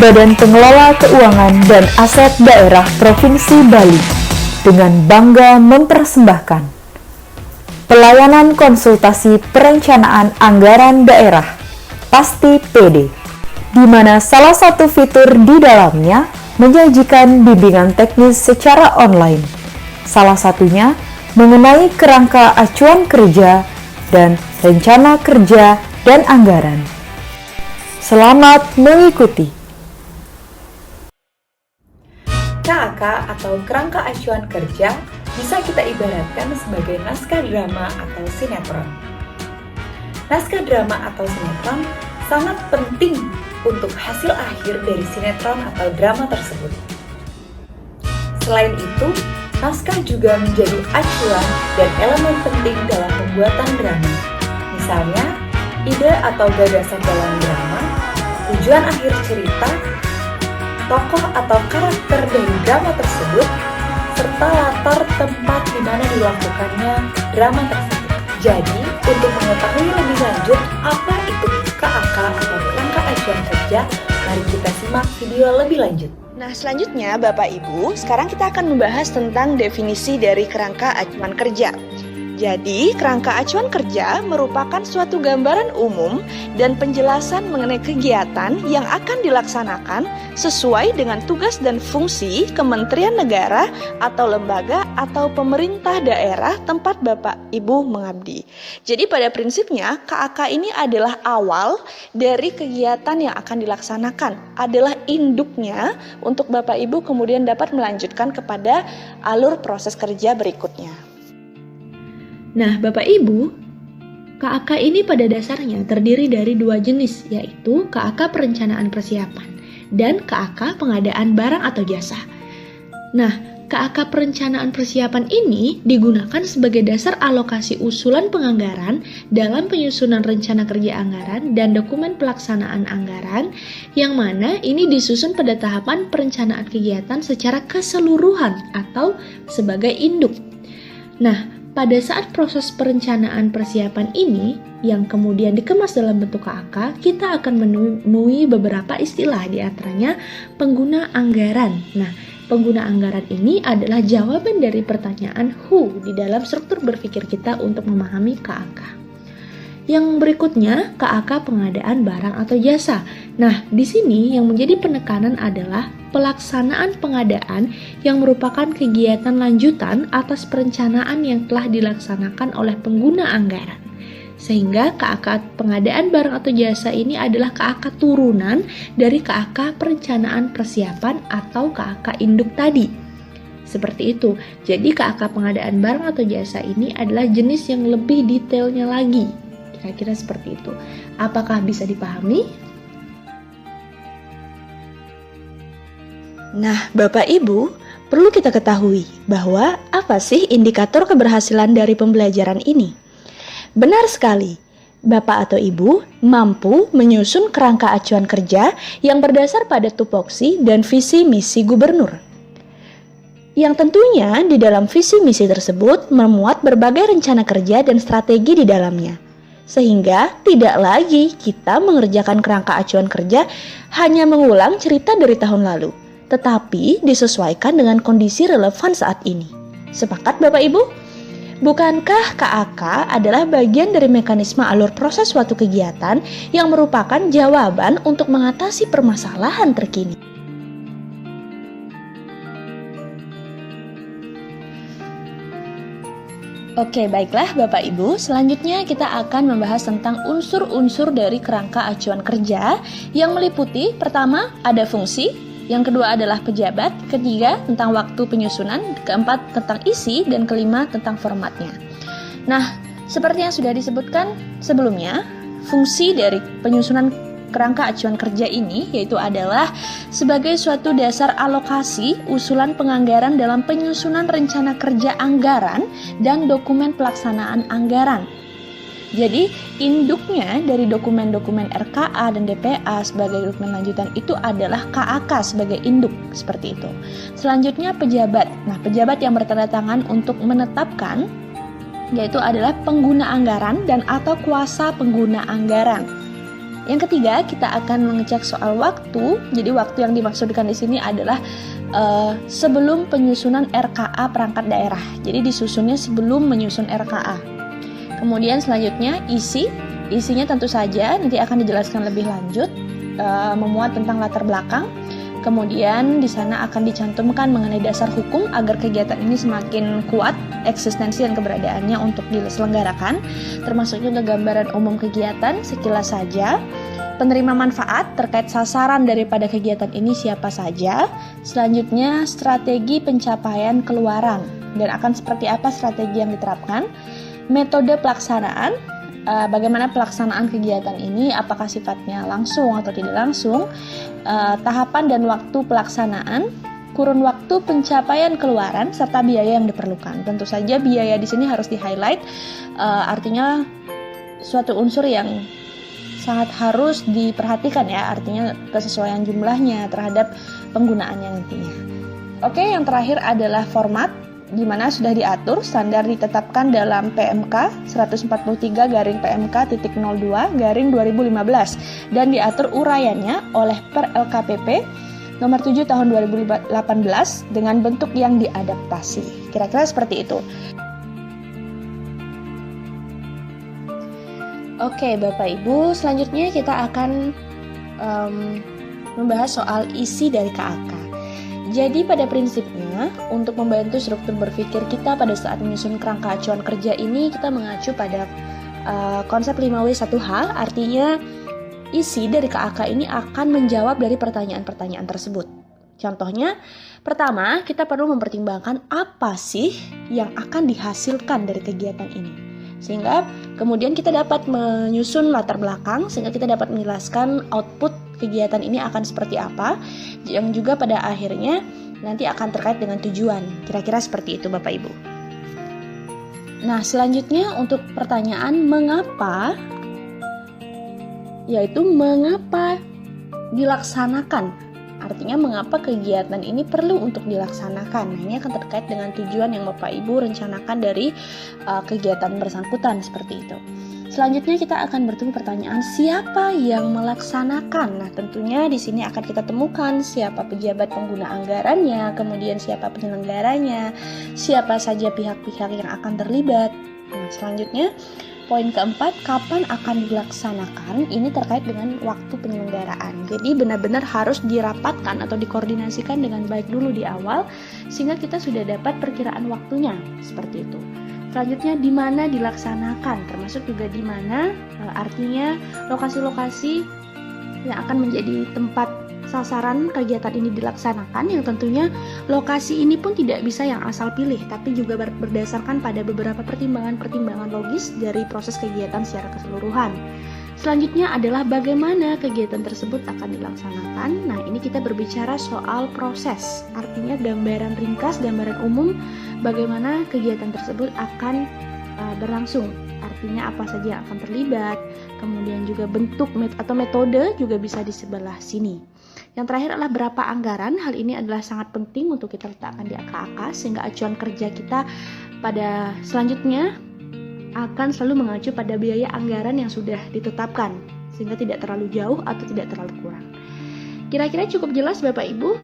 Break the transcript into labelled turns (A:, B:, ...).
A: Badan Pengelola Keuangan dan Aset Daerah Provinsi Bali dengan bangga mempersembahkan pelayanan konsultasi perencanaan anggaran daerah Pasti PD, di mana salah satu fitur di dalamnya menyajikan bimbingan teknis secara online, salah satunya mengenai kerangka acuan kerja dan rencana kerja dan anggaran. Selamat mengikuti. KAK atau kerangka acuan kerja bisa kita ibaratkan sebagai naskah drama atau sinetron. Naskah drama atau sinetron sangat penting untuk hasil akhir dari sinetron atau drama tersebut. Selain itu, naskah juga menjadi acuan dan elemen penting dalam pembuatan drama. Misalnya, ide atau gagasan dalam drama, tujuan akhir cerita, tokoh atau karakter dari drama tersebut, serta latar tempat di mana dilakukannya drama tersebut. Jadi, untuk mengetahui lebih lanjut apa itu KAK atau kerangka acuan kerja, mari kita simak video lebih lanjut.
B: Nah, selanjutnya Bapak Ibu, sekarang kita akan membahas tentang definisi dari kerangka acuan kerja. Jadi, kerangka acuan kerja merupakan suatu gambaran umum dan penjelasan mengenai kegiatan yang akan dilaksanakan sesuai dengan tugas dan fungsi Kementerian Negara atau lembaga atau pemerintah daerah tempat Bapak Ibu mengabdi. Jadi, pada prinsipnya KAK ini adalah awal dari kegiatan yang akan dilaksanakan, adalah induknya untuk Bapak Ibu kemudian dapat melanjutkan kepada alur proses kerja berikutnya.
C: Nah, Bapak Ibu, KAK ini pada dasarnya terdiri dari dua jenis, yaitu KAK perencanaan persiapan dan KAK pengadaan barang atau jasa. Nah, KAK perencanaan persiapan ini digunakan sebagai dasar alokasi usulan penganggaran dalam penyusunan rencana kerja anggaran dan dokumen pelaksanaan anggaran, yang mana ini disusun pada tahapan perencanaan kegiatan secara keseluruhan atau sebagai induk. Nah, pada saat proses perencanaan persiapan ini yang kemudian dikemas dalam bentuk KAK, kita akan menemui beberapa istilah, di antaranya pengguna anggaran. Nah, pengguna anggaran ini adalah jawaban dari pertanyaan who di dalam struktur berpikir kita untuk memahami KAK. Yang berikutnya, KAK pengadaan barang atau jasa. Nah, di sini yang menjadi penekanan adalah pelaksanaan pengadaan yang merupakan kegiatan lanjutan atas perencanaan yang telah dilaksanakan oleh pengguna anggaran. Sehingga KAK pengadaan barang atau jasa ini adalah KAK turunan dari KAK perencanaan persiapan atau KAK induk tadi. Seperti itu. Jadi KAK pengadaan barang atau jasa ini adalah jenis yang lebih detailnya lagi. Kira-kira seperti itu. Apakah bisa dipahami?
B: Nah, Bapak Ibu, perlu kita ketahui bahwa apa sih indikator keberhasilan dari pembelajaran ini? Benar sekali, Bapak atau Ibu mampu menyusun kerangka acuan kerja yang berdasar pada tupoksi dan visi misi gubernur. Yang tentunya di dalam visi misi tersebut memuat berbagai rencana kerja dan strategi di dalamnya. Sehingga tidak lagi kita mengerjakan kerangka acuan kerja hanya mengulang cerita dari tahun lalu, tetapi disesuaikan dengan kondisi relevan saat ini. Sepakat Bapak Ibu? Bukankah KAK adalah bagian dari mekanisme alur proses suatu kegiatan yang merupakan jawaban untuk mengatasi permasalahan terkini?
C: Oke, baiklah Bapak Ibu, selanjutnya kita akan membahas tentang unsur-unsur dari kerangka acuan kerja yang meliputi pertama ada fungsi, yang kedua adalah pejabat, ketiga tentang waktu penyusunan, keempat tentang isi, dan kelima tentang formatnya. Nah, seperti yang sudah disebutkan sebelumnya, fungsi dari penyusunan kerangka acuan kerja ini yaitu adalah sebagai suatu dasar alokasi usulan penganggaran dalam penyusunan rencana kerja anggaran dan dokumen pelaksanaan anggaran. Jadi, induknya dari dokumen-dokumen RKA dan DPA sebagai dokumen lanjutan itu adalah KAK sebagai induk, seperti itu. Selanjutnya pejabat. Nah, pejabat yang bertanda tangan untuk menetapkan yaitu adalah pengguna anggaran dan atau kuasa pengguna anggaran. Yang ketiga, kita akan mengecek soal waktu. Jadi waktu yang dimaksudkan di sini adalah sebelum penyusunan RKA perangkat daerah. Jadi disusunnya sebelum menyusun RKA. Kemudian selanjutnya isinya tentu saja nanti akan dijelaskan lebih lanjut, memuat tentang latar belakang. Kemudian di sana akan dicantumkan mengenai dasar hukum agar kegiatan ini semakin kuat eksistensi dan keberadaannya untuk diselenggarakan, termasuk juga gambaran umum kegiatan sekilas saja, penerima manfaat terkait sasaran daripada kegiatan ini siapa saja, selanjutnya strategi pencapaian keluaran dan akan seperti apa strategi yang diterapkan, metode pelaksanaan, bagaimana pelaksanaan kegiatan ini, apakah sifatnya langsung atau tidak langsung, tahapan dan waktu pelaksanaan, kurun waktu pencapaian keluaran, serta biaya yang diperlukan. Tentu saja biaya di sini harus di-highlight, artinya suatu unsur yang sangat harus diperhatikan ya, artinya kesesuaian jumlahnya terhadap penggunaannya nantinya. Oke, yang terakhir adalah format, di mana sudah diatur standar ditetapkan dalam PMK 143-PMK.02-2015 dan diatur uraiannya oleh Per LKPP nomor 7 tahun 2018 dengan bentuk yang diadaptasi. Kira-kira seperti itu. Oke, Bapak Ibu, selanjutnya kita akan membahas soal isi dari KAK. Jadi pada prinsipnya, untuk membantu struktur berpikir kita pada saat menyusun kerangka acuan kerja ini, kita mengacu pada konsep 5W1H, artinya isi dari KAK ini akan menjawab dari pertanyaan-pertanyaan tersebut. Contohnya, pertama, kita perlu mempertimbangkan apa sih yang akan dihasilkan dari kegiatan ini. Sehingga kemudian kita dapat menyusun latar belakang, sehingga kita dapat menjelaskan output kegiatan ini akan seperti apa, yang juga pada akhirnya nanti akan terkait dengan tujuan. Kira-kira seperti itu Bapak Ibu. Nah, selanjutnya untuk pertanyaan mengapa, yaitu mengapa dilaksanakan. Artinya mengapa kegiatan ini perlu untuk dilaksanakan. Nah, ini akan terkait dengan tujuan yang Bapak Ibu rencanakan dari kegiatan bersangkutan seperti itu. Selanjutnya kita akan bertemu pertanyaan siapa yang melaksanakan. Nah, tentunya di sini akan kita temukan siapa pejabat pengguna anggarannya, kemudian siapa penyelenggaranya, siapa saja pihak-pihak yang akan terlibat. Nah, selanjutnya poin keempat, kapan akan dilaksanakan? Ini terkait dengan waktu penyelenggaraan. Jadi benar-benar harus dirapatkan atau dikoordinasikan dengan baik dulu di awal, sehingga kita sudah dapat perkiraan waktunya seperti itu. Selanjutnya di mana dilaksanakan, termasuk juga di mana, artinya lokasi-lokasi yang akan menjadi tempat sasaran kegiatan ini dilaksanakan, yang tentunya lokasi ini pun tidak bisa yang asal pilih, tapi juga berdasarkan pada beberapa pertimbangan-pertimbangan logis dari proses kegiatan secara keseluruhan. Selanjutnya adalah bagaimana kegiatan tersebut akan dilaksanakan. Nah, ini kita berbicara soal proses, artinya gambaran ringkas, gambaran umum bagaimana kegiatan tersebut akan berlangsung. Artinya apa saja yang akan terlibat, kemudian juga bentuk atau metode juga bisa di sebelah sini. Yang terakhir adalah berapa anggaran. Hal ini adalah sangat penting untuk kita letakkan di AK-AK sehingga acuan kerja kita pada selanjutnya akan selalu mengacu pada biaya anggaran yang sudah ditetapkan sehingga tidak terlalu jauh atau tidak terlalu kurang. Kira-kira cukup jelas Bapak Ibu?